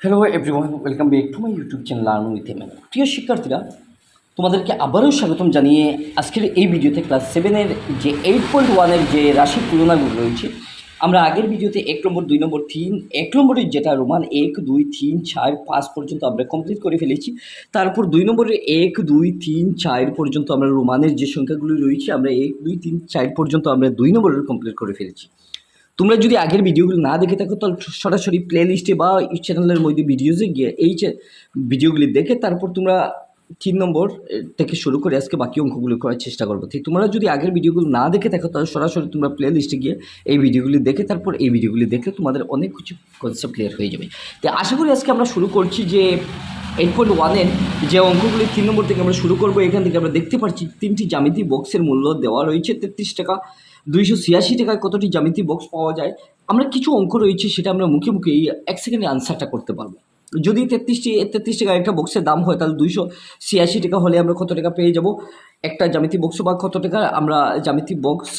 Hello everyone, welcome back to my YouTube channel learn with M. প্রিয় শিক্ষার্থীরা, তোমাদেরকে আবারও স্বাগতম জানিয়ে আজকের এই ভিডিওতে ক্লাস 7-এর যে 8.1-এর যে রাশি তুলনাগুলো রয়েছে, আমরা আগের ভিডিওতে 1 নম্বর, 2 নম্বর, 3 1 নম্বরের যেটা রোমান 1 2 3 4 5 পর্যন্ত আমরা কমপ্লিট করে ফেলেছি। তারপর 2 নম্বরের 1 2 3 4 পর্যন্ত আমরা রোমানের যে সংখ্যাগুলি রয়েছে আমরা 1 2 3 4 পর্যন্ত আমরা 2 নম্বরের কমপ্লিট করে ফেলেছি। তোমরা যদি আগের ভিডিওগুলো না দেখে থাকো তাহলে সরাসরি প্লে লিস্টে বা চ্যানেলের মধ্যে ভিডিওসে গিয়ে এই ভিডিওগুলি দেখে তারপর তোমরা 3 নম্বর থেকে শুরু করে আজকে বাকি অঙ্কগুলো করার চেষ্টা করবো। ঠিক তোমরা যদি আগের ভিডিওগুলো না দেখে থাকো তাহলে সরাসরি তোমরা প্লে লিস্টে গিয়ে এই ভিডিওগুলি দেখে তারপর এই ভিডিওগুলি দেখলে তোমাদের অনেক কিছু কনসেপ্ট ক্লিয়ার হয়ে যাবে। তো আশা করি আজকে আমরা শুরু করছি যে 8.1-এর যে অঙ্কগুলি 3 নম্বর থেকে আমরা শুরু করবো। এখান থেকে আমরা দেখতে পাচ্ছি 3টি জ্যামিতি বক্সের মূল্য দেওয়া রয়েছে 33 টাকা। 286 টাকায় কতটি জ্যামিতি বক্স পাওয়া যায়? আমরা কিছু অঙ্ক রয়েছে সেটা আমরা মুখে মুখে এই 1 সেকেন্ডে আনসারটা করতে পারবো। যদি 33 টাকা একটা বক্সের দাম হয় তাহলে 286 টাকা হলে আমরা কত টাকা পেয়ে যাব একটা জ্যামিতি বক্স, বা কত টাকা আমরা জ্যামিতি বক্স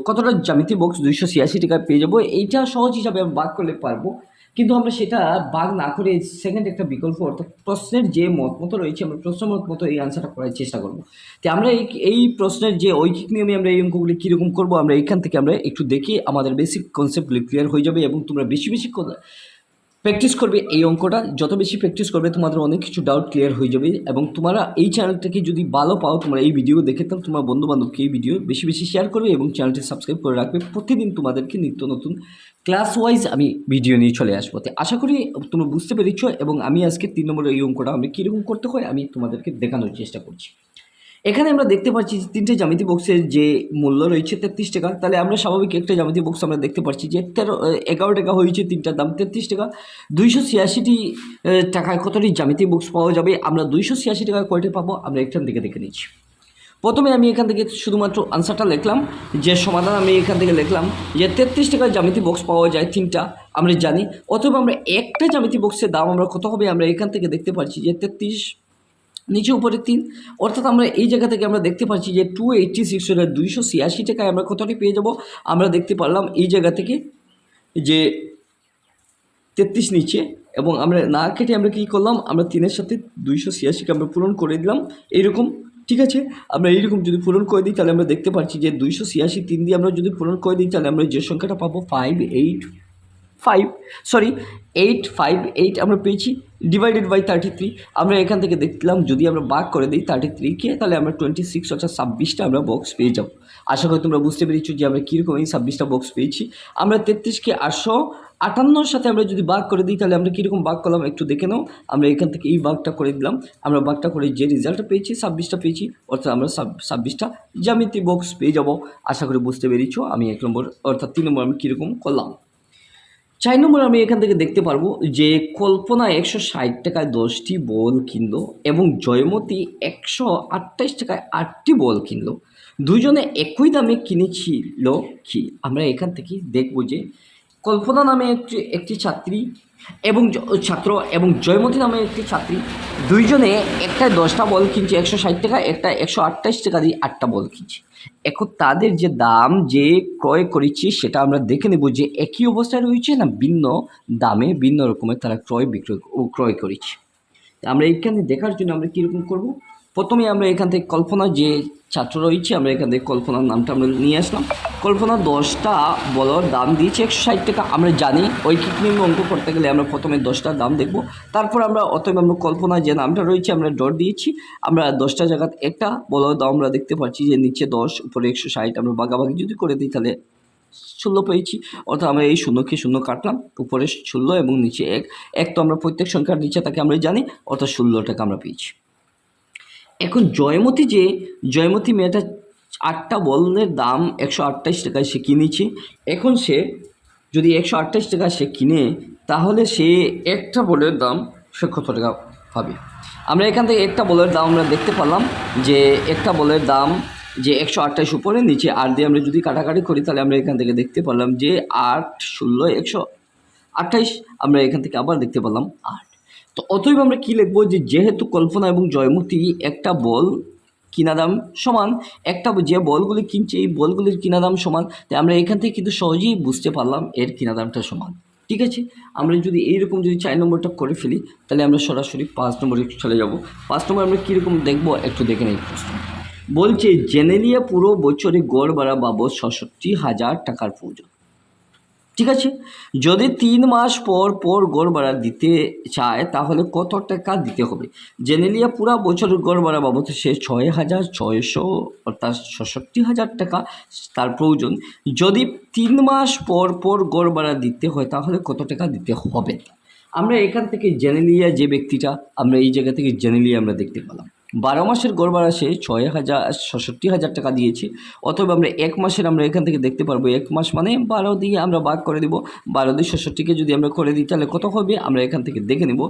কতটা জ্যামিতি বক্স 286 টাকায় পেয়ে যাব। এইটা সহজ হিসাবে আমরা ভাগ করলে পারবো, কিন্তু আমরা সেটা ভাগ না করে সেকেন্ড একটা বিকল্প অর্থাৎ প্রশ্নের যে মত রয়েছে আমরা প্রশ্ন মতো এই আনসারটা করার চেষ্টা করব। তো আমরা এই প্রশ্নের যে ঐকিক নিয়মে আমরা এই অঙ্কগুলি কীরকম করবো আমরা এখান থেকে আমরা একটু দেখি আমাদের বেসিক কনসেপ্টগুলি ক্লিয়ার হয়ে যাবে এবং তোমরা বেশি বেশি প্র্যাকটিস করবে। এই অঙ্কটা যত বেশি প্র্যাকটিস করবে তোমাদের অনেক কিছু ডাউট ক্লিয়ার হয়ে যাবে এবং তোমরা এই চ্যানেলটাকে যদি ভালো পাও তোমরা এই ভিডিও দেখে তাহলে তোমার বন্ধুবান্ধবকে এই ভিডিও বেশি বেশি শেয়ার করবে এবং চ্যানেলটি সাবস্ক্রাইব করে রাখবে। প্রতিদিন তোমাদেরকে নিত্য নতুন ক্লাস ওয়াইজ আমি ভিডিও নিয়ে চলে আসবো। তো আশা করি তোমরা বুঝতে পেরেছ এবং আমি আজকে 3 নম্বরের এই অঙ্কটা আমি কীরকম করতে হয় আমি তোমাদেরকে দেখানোর চেষ্টা করছি। এখানে আমরা দেখতে পাচ্ছি যে 3টে জ্যামিতি বক্সের যে মূল্য রয়েছে 33 টাকা। তাহলে আমরা স্বাভাবিক একটা জ্যামিতি বক্স আমরা দেখতে পাচ্ছি যে 11 টাকা হয়েছে, তিনটার দাম 33 টাকা। 286টি টাকায় কতটি জ্যামিতি বক্স পাওয়া যাবে? আমরা 286 টাকায় কয়টি পাবো আমরা এখান থেকে দেখে নিচ্ছি। প্রথমে আমি এখান থেকে শুধুমাত্র আনসারটা লিখলাম, যে সমাধান আমি এখান থেকে লিখলাম যে 33 টাকায় জ্যামিতি বক্স পাওয়া যায় 3টা আমরা জানি। অথবা আমরা একটা জ্যামিতি বক্সের দাম আমরা কত হবে আমরা এখান থেকে দেখতে পাচ্ছি যে 33 নিচে উপরে 3, অর্থাৎ আমরা এই জায়গা থেকে আমরা দেখতে পাচ্ছি যে 286 হলে 286 টাকায় আমরা কতটি পেয়ে যাব আমরা দেখতে পারলাম এই জায়গা থেকে যে 33 নিচে, এবং আমরা না কেটে আমরা কী করলাম আমরা 3-এর সাথে 286কে আমরা পূরণ করে দিলাম এইরকম। ঠিক আছে, আমরা এইরকম যদি পূরণ করে দিই তাহলে আমরা দেখতে পাচ্ছি যে 286 3 দিয়ে আমরা যদি পূরণ করে দিই তাহলে আমরা যে সংখ্যাটা পাবো 858 আমরা পেয়েছি ডিভাইডেড বাই 33। আমরা এখান থেকে দেখলাম যদি আমরা ভাগ করে দিই 33কে তাহলে আমরা 26 অর্থাৎ 26টা আমরা বক্স পেয়ে যাব। আশা করি তোমরা বুঝতে পেরেছো যে আমরা কীরকম এই 26টা বক্স পেয়েছি। আমরা 33কে 858-র সাথে আমরা যদি ভাগ করে দিই তাহলে আমরা কীরকম ভাগ করলাম একটু দেখে নাও। আমরা এখান থেকে এই ভাগটা করে দিলাম, আমরা ভাগটা করে যে রেজাল্টটা পেয়েছি 26টা পেয়েছি, অর্থাৎ আমরা 26টা জ্যামিতি বক্স পেয়ে যাব। আশা করি বুঝতে পেরেছো আমি 1 নম্বর অর্থাৎ 3 নম্বর আমি কীরকম করলাম। 4 নম্বর আমি এখান থেকে দেখতে পারবো যে কল্পনা 160 টাকায় 10টি বল কিনলো এবং জয়মতী 128 টাকায় 8টি বল কিনলো। দুজনে একই দামে কিনেছিল কি? আমরা এখান থেকে দেখব যে কল্পনা নামে একটি ছাত্রী এবং ছাত্র এবং জয়মতী নামে একটি ছাত্রী, দুইজনে একটা 10টা বল কিনছে 160 টাকা, একটা 128 টাকা দিয়ে 8টা বল কিনছে। এখন তাদের যে দাম যে ক্রয় করেছি সেটা আমরা দেখে নেব যে একই অবস্থায় রয়েছে না ভিন্ন দামে ভিন্ন রকমের তারা ক্রয় করেছে। আমরা এইখানে দেখার জন্য আমরা কীরকম করব, প্রথমে আমরা এখান থেকে কল্পনা যে ছাত্র রয়েছে আমরা এখান থেকে কল্পনার নামটা আমরা নিয়ে আসলাম। কল্পনা 10টা বলার দাম দিয়েছে 160 টাকা। আমরা জানি ঐকিক নিয়মে অঙ্ক করতে গেলে আমরা প্রথমে 10টার দাম দেখব, তারপর আমরা অতএব আমরা কল্পনা যে নামটা রয়েছে আমরা ডট দিয়েছি। আমরা 10টা জায়গা একটা বলার দাম আমরা দেখতে পাচ্ছি যে নিচে 10 উপরে 160, আমরা ভাগাভাগি যদি করে দিই তাহলে 16 পেয়েছি, অর্থাৎ আমরা এই শূন্যকে শূন্য কাটলাম, উপরে 16 এবং নিচে 1 তো আমরা প্রত্যেক সংখ্যার নিচে তাকে আমরা জানি, অর্থাৎ 16 টাকা আমরা পেয়েছি। এখন জয়মতী মেয়েটা 8টা বলের দাম 128 টাকায় সে কিনেছে। এখন সে যদি 128 টাকা সে কিনে তাহলে সে একটা বলের দাম সে কত টাকা পাবে? আমরা এখান থেকে একটা বলের দাম আমরা দেখতে পেলাম যে একটা বলের দাম যে 128 উপরে নিচে 8 দিয়ে আমরা যদি কাটাকাটি করি তাহলে আমরা এখান থেকে দেখতে পেলাম যে 8 16 128, আমরা এখান থেকে আবার দেখতে পেলাম 8। তো অতএব আমরা কী লিখবো যে যেহেতু কল্পনা এবং জয়মতী একটা বল কিনা দাম সমান, একটা যে বলগুলি কিনছে এই বলগুলির কিনা দাম সমান, তাই আমরা এখান থেকে কিন্তু সহজেই বুঝতে পারলাম এর কিনা দামটা সমান। ঠিক আছে, আমরা যদি এইরকম যদি 4 নম্বরটা করে ফেলি তাহলে আমরা সরাসরি 5 নম্বরে চলে যাব। 5 নম্বর আমরা কীরকম দেখব একটু দেখে নিই। প্রশ্ন বলছে জেনেলিয়া পুরো বছরে গড় ভাড়া বাবদ ৬৭,০০০ টাকার প্রয়োজন। ঠিক আছে, যদি 3 মাস পর পর গড় ভাড়া দিতে চায় তাহলে কত টাকা দিতে হবে? জেনেলিয়া পুরা বছরের গড় ভাড়া বাবদ সে 6,600 অর্থাৎ ৬৭,০০০ টাকা তার প্রয়োজন। যদি 3 মাস পর পর গড় ভাড়া দিতে হয় তাহলে কত টাকা দিতে হবে? আমরা এখান থেকে জেনেলিয়া যে ব্যক্তিটা, আমরা এই জায়গা থেকে জেনেলিয়া আমরা দেখতে পেলাম 12 মাসের গড় ভাড়া সে 6,66,000 টাকা দিয়েছে। অথবা আমরা 1 মাসের আমরা এখান থেকে দেখতে পারবো 1 মাস মানে 12 দিয়ে আমরা ভাগ করে দেবো। 12 দিয়ে 66কে যদি আমরা করে দিই তাহলে কত হবে আমরা এখান থেকে দেখে নেব।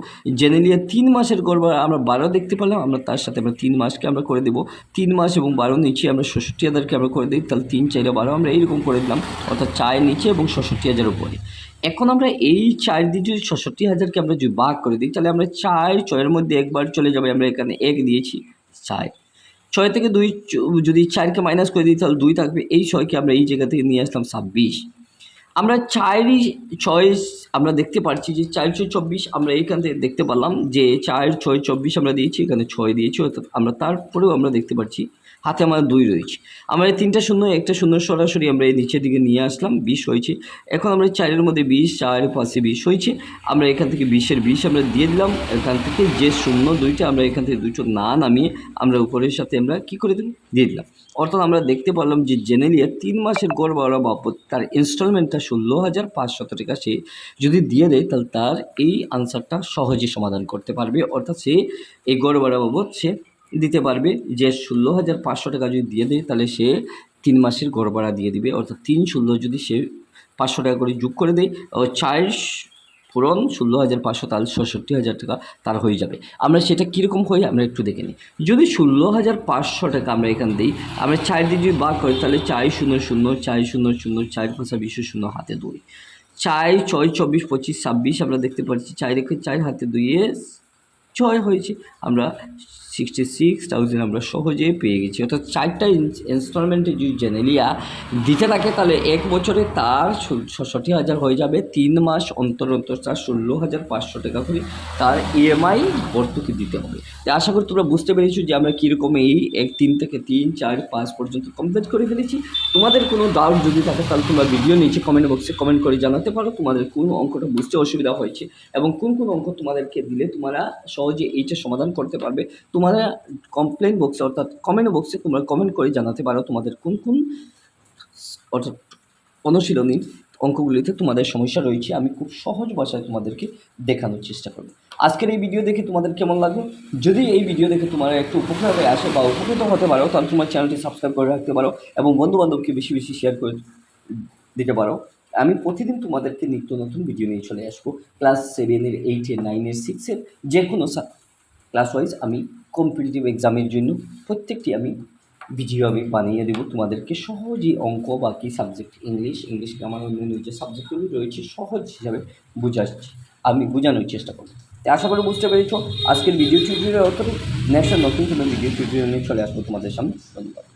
জেনেলিয়া 3 মাসের গড় ভাড়া আমরা 12 দেখতে পেলাম, আমরা তার সাথে আমরা 3 মাসকে আমরা করে দেবো। 3 মাস এবং 12 নিচে আমরা 66,000কে আমরা করে দিই, তাহলে 3 4 12 আমরা এইরকম করে দিলাম, অর্থাৎ 4 নিচে এবং 66,000 উপরে। এখন আমরা এই 4 দিয়ে যদি 66,000কে আমরা যদি ভাগ করে দিই তাহলে আমরা 4 6-এর মধ্যে একবার চলে যাবে, আমরা এখানে 1 দিয়েছি 4, 6 থেকে 2 যদি 4কে মাইনাস করে দিই তাহলে 2 থাকবে। এই 6কে আমরা এই জায়গা থেকে নিয়ে আসলাম 26। আমরা 4ই 6 আমরা দেখতে পাচ্ছি যে 4 6 24, আমরা এইখান থেকে দেখতে পারলাম যে 4 6 24 আমরা দিয়েছি, এখানে 6 দিয়েছি, অর্থাৎ আমরা তারপরেও আমরা দেখতে পাচ্ছি হাতে আমার 2 রয়েছে। আমরা এই 3টা শূন্য 1টা শূন্য সরাসরি আমরা এই নিচের দিকে নিয়ে আসলাম, 20 হয়েছে। এখন আমরা 4-এর মধ্যে 20, 4 5 20 হয়েছে। আমরা এখান থেকে 20-এর 20 আমরা দিয়ে দিলাম। এখান থেকে যে শূন্য 2টা আমরা এখান থেকে 2 না নামিয়ে আমরা উপরের সাথে আমরা কী করে দিলাম দিয়ে দিলাম। অর্থাৎ আমরা দেখতে পারলাম যে জেনেলিয়া 3 মাসের গড় ভাড়া বাবদ তার ইনস্টলমেন্টটা 16,500 টাকা সে যদি দিয়ে দেয় তাহলে তার এই আনসারটা সহজে সমাধান করতে পারবে। অর্থাৎ সে এই গড় ভাড়া বাবদ সে দিতে পারবে যে 16,500 টাকা যদি দিয়ে দেয় তাহলে সে 3 মাসের গড় ভাড়া দিয়ে দিবে। অর্থাৎ 3 16 যদি সে 500 টাকা করে যোগ করে দেয় ও 4 পূরণ 16,500 তাহলে 66,000 টাকা তার হয়ে যাবে। আমরা সেটা কীরকম হয় আমরা একটু দেখে নিই। যদি 16,500 টাকা আমরা এখান দিই, আমরা 4 দিয়ে যদি ভাগ করি তাহলে 4 0 0 4 0 0 4 5 20 0 হাতে 2, 4 6 24 25 26 আমরা দেখতে পাচ্ছি 4 রেখে 4 হাতে 2 6 হয়েছে। আমরা 66,000 আমরা সহজে পেয়ে গেছি। অর্থাৎ 4টা ইনস্টলমেন্টে যদি জেনেলিয়া দিতে থাকে তাহলে 1 বছরে তার 66,000 হয়ে যাবে। 3 মাস অন্তর অন্তর তার 16,500 টাকা করে তার EMI ভর্তুকি দিতে হবে। তো আশা করি তোমরা বুঝতে পেরেছো যে আমরা কীরকম এই 3 থেকে 3 4 5 পর্যন্ত কমপ্লিট করে ফেলেছি। তোমাদের কোনো ডাউট যদি থাকে তাহলে তোমরা ভিডিও নিচে কমেন্ট বক্সে কমেন্ট করে জানাতে পারো তোমাদের কোন অঙ্কটা বুঝতে অসুবিধা হয়েছে এবং কোন কোন অঙ্ক তোমাদেরকে দিলে তোমরা সহজে এইটা সমাধান করতে পারবে। তোমরা কমপ্লেন বক্সে অর্থাৎ কমেন্ট বক্সে তোমরা কমেন্ট করে জানাতে পারো তোমাদের কোন কোন অর্থাৎ অনুশীলনীর অঙ্কগুলিতে তোমাদের সমস্যা রয়েছে। আমি খুব সহজ ভাষায় তোমাদেরকে দেখানোর চেষ্টা করব। আজকের এই ভিডিও দেখে তোমাদের কেমন লাগলো? যদি এই ভিডিও দেখে তোমার একটু উপকার হয়ে আসে বা উপকৃত হতে পারো তাহলে তোমার চ্যানেলটি সাবস্ক্রাইব করে রাখতে পারো এবং বন্ধুবান্ধবকে বেশি বেশি শেয়ার করে দিতে পারো। আমি প্রতিদিন তোমাদেরকে নিত্য নতুন ভিডিও নিয়ে চলে আসবো। ক্লাস 7-এর 8-এর 9-এর 6-এর যে কোনো ক্লাস ওয়াইজ আমি কম্পিটিটিভ এক্সামের জন্য প্রত্যেকটি আমি ভিডিও আমি বানিয়ে দেবো তোমাদেরকে। সহজেই অঙ্ক বাকি সাবজেক্ট ইংলিশকে আমার অন্যান্য যে সাবজেক্টগুলি রয়েছে সহজ হিসাবে আমি বোঝানোর চেষ্টা করব। তাই আশা করি বুঝতে পেরেছো। আজকের ভিডিও টিউটোরিয়াল অর্থাৎ নেক্সট নতুন কোনো ভিডিও টিউটোরিয়াল নিয়ে চলে আসবো তোমাদের সামনে। ধন্যবাদ।